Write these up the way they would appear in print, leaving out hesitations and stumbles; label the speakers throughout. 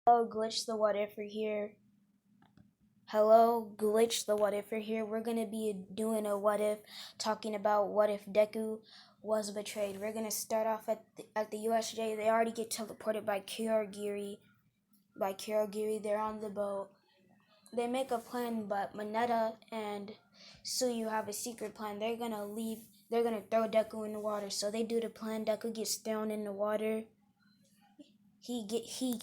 Speaker 1: Hello, Glitch the What If here. Hello, Glitch the What If here. We're gonna be doing a what if, talking about what if Deku was betrayed. We're gonna start off at the USJ. They already get teleported by Kirigiri. They're on the boat. They make a plan, but Mineta and Suyu have a secret plan. They're gonna leave. They're gonna throw Deku in the water. So they do the plan. Deku gets thrown in the water. He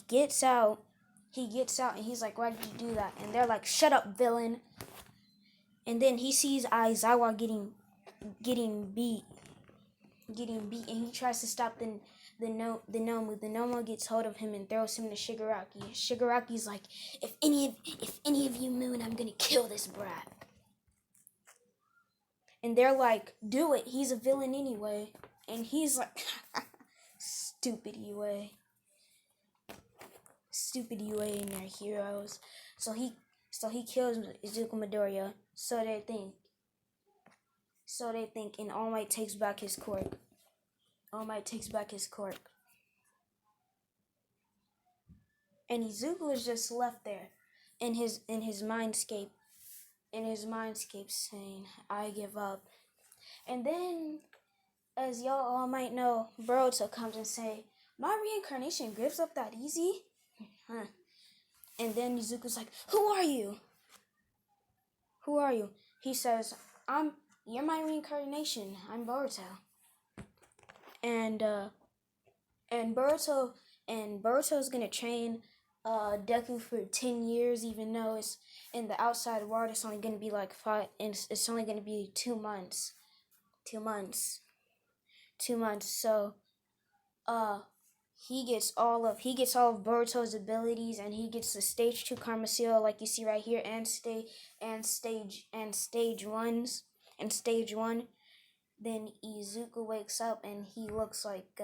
Speaker 1: gets out. He gets out and he's like, "Why did you do that?" And they're like, "Shut up, villain." And then he sees Aizawa getting beat, and he tries to stop the Nomu. The Nomu gets hold of him and throws him to Shigaraki. Shigaraki's like, if any of you move, I'm gonna kill this brat." And they're like, "Do it. He's a villain anyway." And he's like, "Stupid UA. Stupid UA and their heroes." So he kills Izuku Midoriya. So they think, and All Might takes back his quirk. And Izuku is just left there in his mindscape, saying, "I give up." And then, as y'all all might know, Boruto comes and say, "My reincarnation gives up that easy?" Huh. And then Izuku's like, "Who are you? Who are you?" He says, "You're my reincarnation. I'm Boruto." And Boruto's gonna train Deku for 10 years, even though it's in the outside world. It's only gonna be like 5, and it's only gonna be 2 months. 2 months. So, he gets all of Boruto's abilities, and he gets the stage 2 Karma Seal, like you see right here, and stage 1. Then Izuku wakes up and he looks like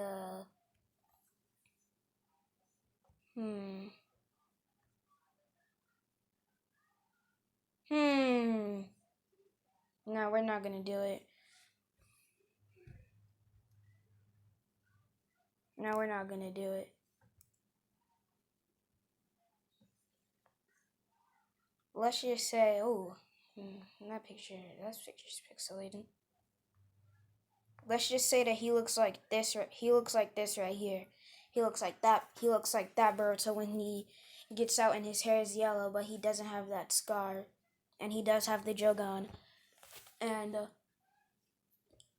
Speaker 1: No, we're not gonna do it. No, we're not gonna do it. Let's just say, that picture's pixelated. Let's just say that he looks like this. He looks like this right here. He looks like that. Boruto when he gets out and his hair is yellow, but he doesn't have that scar, and he does have the Jogan. And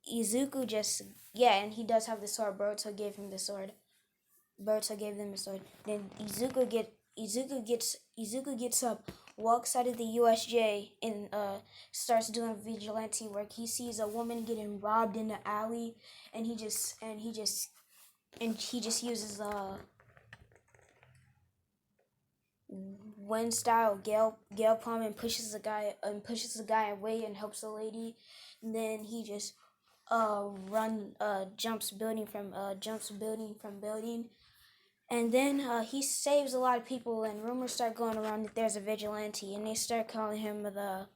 Speaker 1: Izuku and he does have the sword. Boruto gave him the sword. Then Izuku gets up, walks out of the USJ, and starts doing vigilante work. He sees a woman getting robbed in the alley, and he just uses wind style gale palm and pushes the guy away and helps the lady. And then he just jumps building from building. And then he saves a lot of people, and rumors start going around that there's a vigilante, and they start calling him the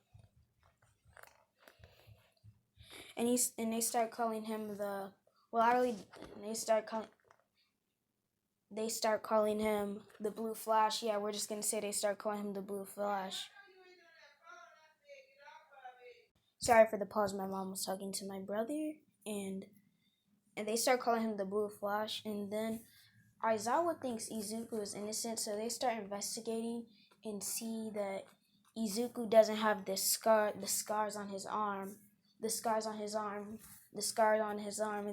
Speaker 1: they start calling him the Blue Flash. Yeah, we're just gonna say they start calling him the Blue Flash. Sorry for the pause. My mom was talking to my brother, and they start calling him the Blue Flash. And then Aizawa thinks Izuku is innocent, so they start investigating and see that Izuku doesn't have the scars on his arm, and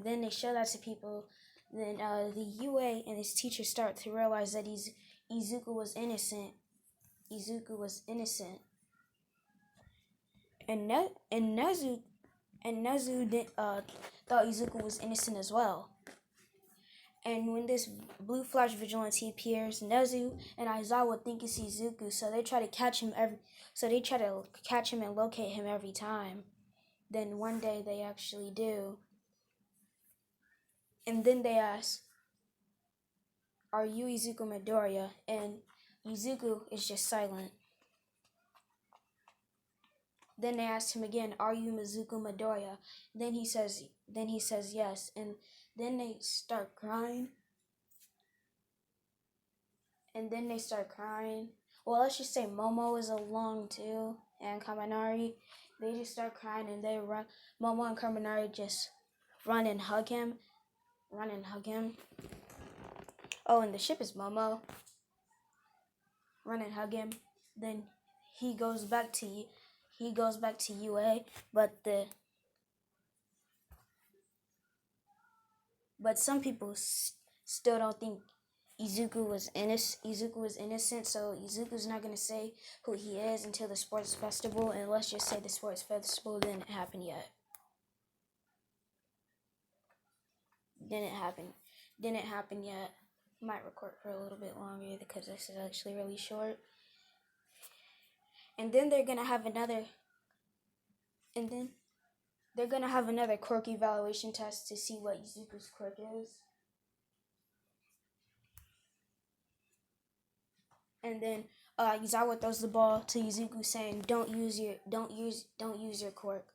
Speaker 1: then they show that to people. Then the UA and his teacher start to realize that Izuku was innocent. And Nezu thought Izuku was innocent as well. And when this Blue Flash vigilante appears, Nezu and Aizawa think it's Izuku, so they try to catch him and locate him every time. Then one day they actually do. And then they ask, "Are you Izuku Midoriya?" And Izuku is just silent. Then they ask him again, "Are you Izuku Midoriya?" Then he says yes. And then they start crying. and then they start crying. Well, let's just say Momo is along too, and Kaminari. They just start crying and they run. Momo and Kaminari just run and hug him. Run and hug him. Oh, and the ship is Momo. Run and hug him. Then he goes back to UA, but some people still don't think Izuku was innocent, so Izuku's not gonna say who he is until the sports festival, and let's just say the sports festival didn't happen yet. Didn't happen yet. Might record for a little bit longer because this is actually really short. And then they're gonna have another quirk evaluation test to see what Izuku's quirk is. And then Izawa throws the ball to Izuku saying, don't use your quirk.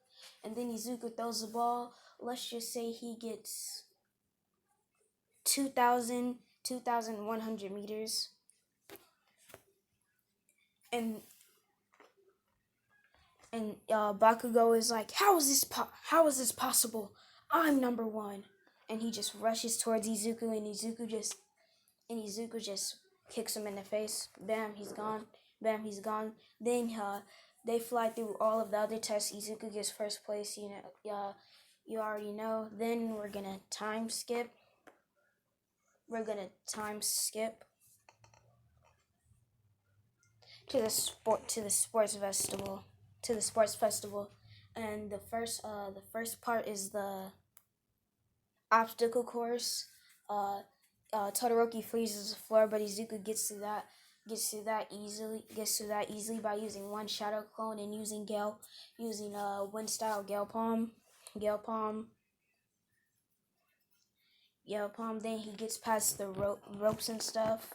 Speaker 1: And then Izuku throws the ball. Let's just say he gets 2,100 meters. And Bakugo is like, how is this possible? I'm number one. And he just rushes towards Izuku, and Izuku just kicks him in the face. Bam, he's gone. Bam, he's gone. Then they fly through all of the other tests. Izuku gets first place. You already know. Then we're gonna time skip. To the sports festival. And the first part is the obstacle course. Todoroki freezes the floor, but Izuku gets to that easily by using one shadow clone and using wind style Gale Palm. Then he gets past the ropes and stuff.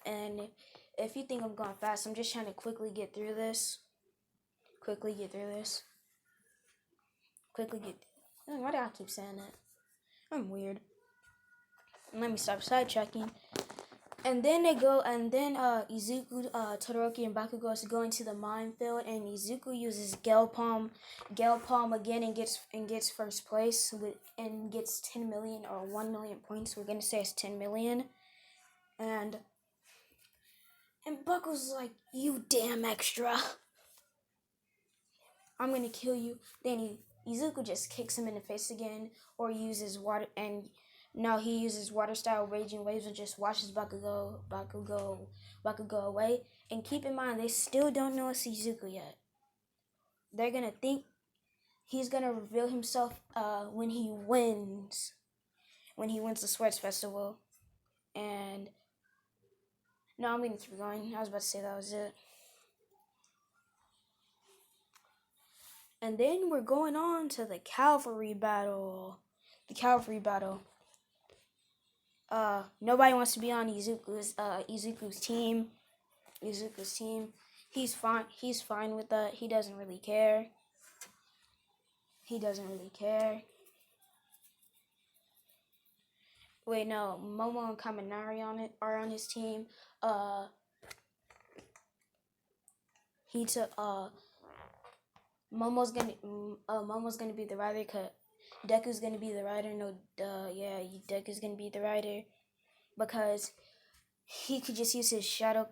Speaker 1: And if you think I'm going fast, I'm just trying to quickly get through this. Why do I keep saying that? I'm weird. Let me stop sidetracking. And then Izuku, Todoroki, and Bakugo is going to the minefield, and Izuku uses Gale Palm again and gets first place and gets 10 million or 1 million points. We're gonna say it's 10 million. And Bakugo's like, you damn extra. I'm gonna kill you. Then Izuku just kicks him in the face again, or uses water, and now he uses water style raging waves and just washes Bakugo away. And keep in mind, they still don't know it's Izuku yet. They're gonna think he's gonna reveal himself when he wins the Swords Festival. And no, I'm gonna keep going. I was about to say that was it. And then we're going on to the cavalry battle. Nobody wants to be on Izuku's team. He's fine with that. He doesn't really care. Wait, no, Momo and Kaminari are on his team. Momo's gonna be the rider, cause Deku's gonna be the rider. Deku's gonna be the rider because he could just use his shadow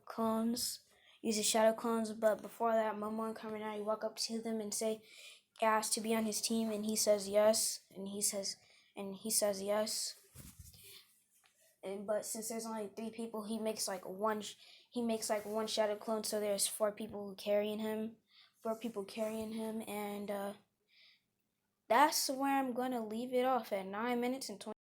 Speaker 1: clones. But before that, Momo and Kaminari walk up to them and ask to be on his team, and he says yes. But since there's only 3 people, he makes like one shadow clone, so there's 4 people carrying him. And that's where I'm gonna leave it off at 9 minutes and 20.